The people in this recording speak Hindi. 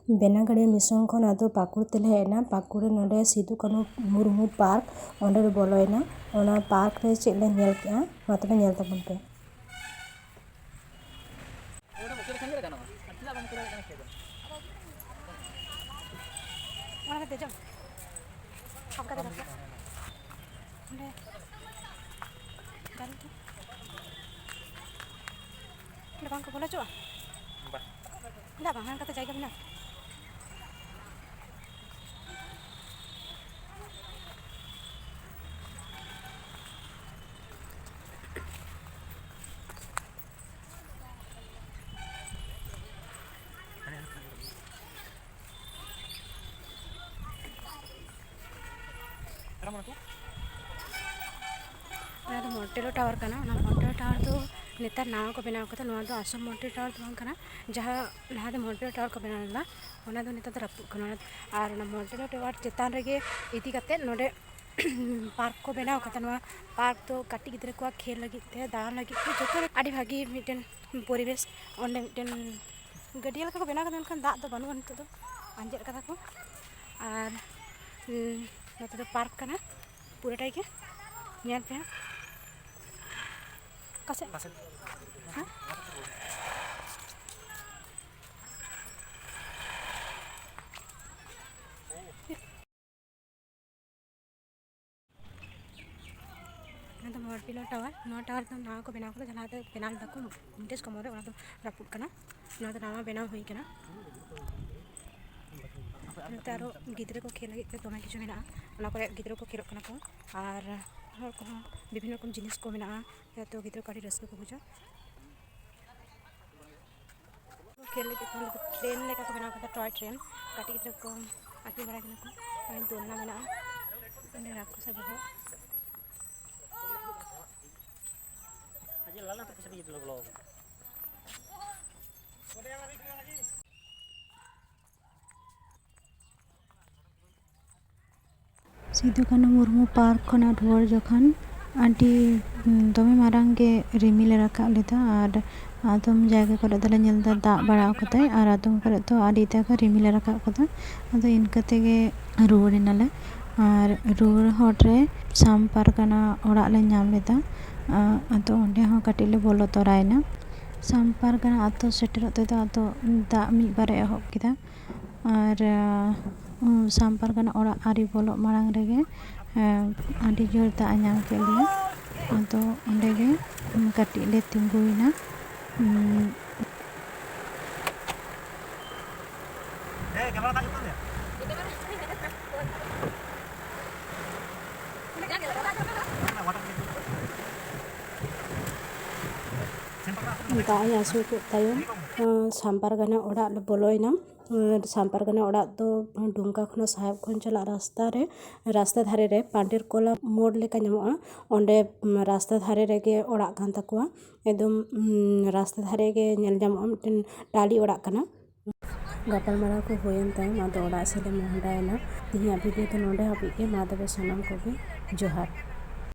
बेनागाड़िया मिशन खन आदो पाकुड़ तेले हेना पाकुड़ नोडे सिदु कानू मुर्मू पार्क ओंडे बोलोयना ओना पार्क रे चेले नेल केआ मा तबे नेल ताबन पे। bang ko bola coba enggak bang kan kata jaga benar ada Montello Tower kana na Montello Tower tu नेतार नाव को बनाव कथा नोआ दो आसम मोंटेलो टावर तो बांग कना जहां लहा दो मोंटेलो टावर को बनाव ला ओना दो नेता तो रपुक कना आर ना मोंटेलो टावर चेतान रेगे इति कते नोडे पार्क को बनाव कथा नोआ पार्क तो काटी गिद्रे को खेल लगी ते दान लगी जतो आडी भागी मिटेन परिवेश ओंडे मिटेन गडिया लका को बनाव कथा मेनखान दाग दो बानु नतो दो आंजेर कथा को आर नतो दो पार्क कना पूराटाई के ñaan पे Kasih. Hah? Nanti mau pilih tower tuh nama aku benar aku tuh jangan ada benar aku mintes komode orang tuh raput kena, nanti nama benar hui kena. Nanti aru gidre ko खेल lagi तो मैं किसी में ना, ना कोई gidre को खेल करना को, और हर को विभिन्न रकम जिनिस को मिला या तो gidre काटी रस्ते को बुझा. खेल लगी तो ट्रेन लेकर को बना करता टॉय ट्रेन काटी gidre को आती बड़ा करना को, और दोनों बना, इन्हें रखो सब हो. Lalu tak bisa gitu loh. सिदु कानू मुर्मू पार्क खना ढोर जखन आंटी दमे मारांग के रिमिल रखा लेता और आदम जायगा करे दले नेलदा दाग बड़ा कते और आदम करे तो आडी तक रिमिल रखा कता अदो इनकते गे रुवर इनाले और रुवर हॉट रे साम पारकाना ओड़ा ले नाम लेता अदो ओंडे हो काटी ले बोलो तोरायना साम पारकाना आतो सेटरते तो आतो दाग मी बारे एहब किदा और साम पारकाना ओड़ा आरी बोलो मारांग रेगे आडी जोर दाग नाम के लिया अदो ओंडे गे काटी ले तिंगुइना दाग आसु को तायम सामपारगाना ओड़ा ले बोलोयना सामपारगाना ओड़ा तो डुंगा खनो साहेब खन चला रास्ता धारे रे पांडेर कोला मोड़ लेका नामोआ ओंडे रास्ता धारे रेगे ओड़ा कान ताकुआ एकदम रास्ता धारे गे नेल नामोआ मिटेन टाली ओड़ा काना गापाल मारा को होयन तायम आदो ओड़ा सेले मोहडायना तिहिया भिडियो तो नोंडे हाबि गे मा तबे सनम को जोहार।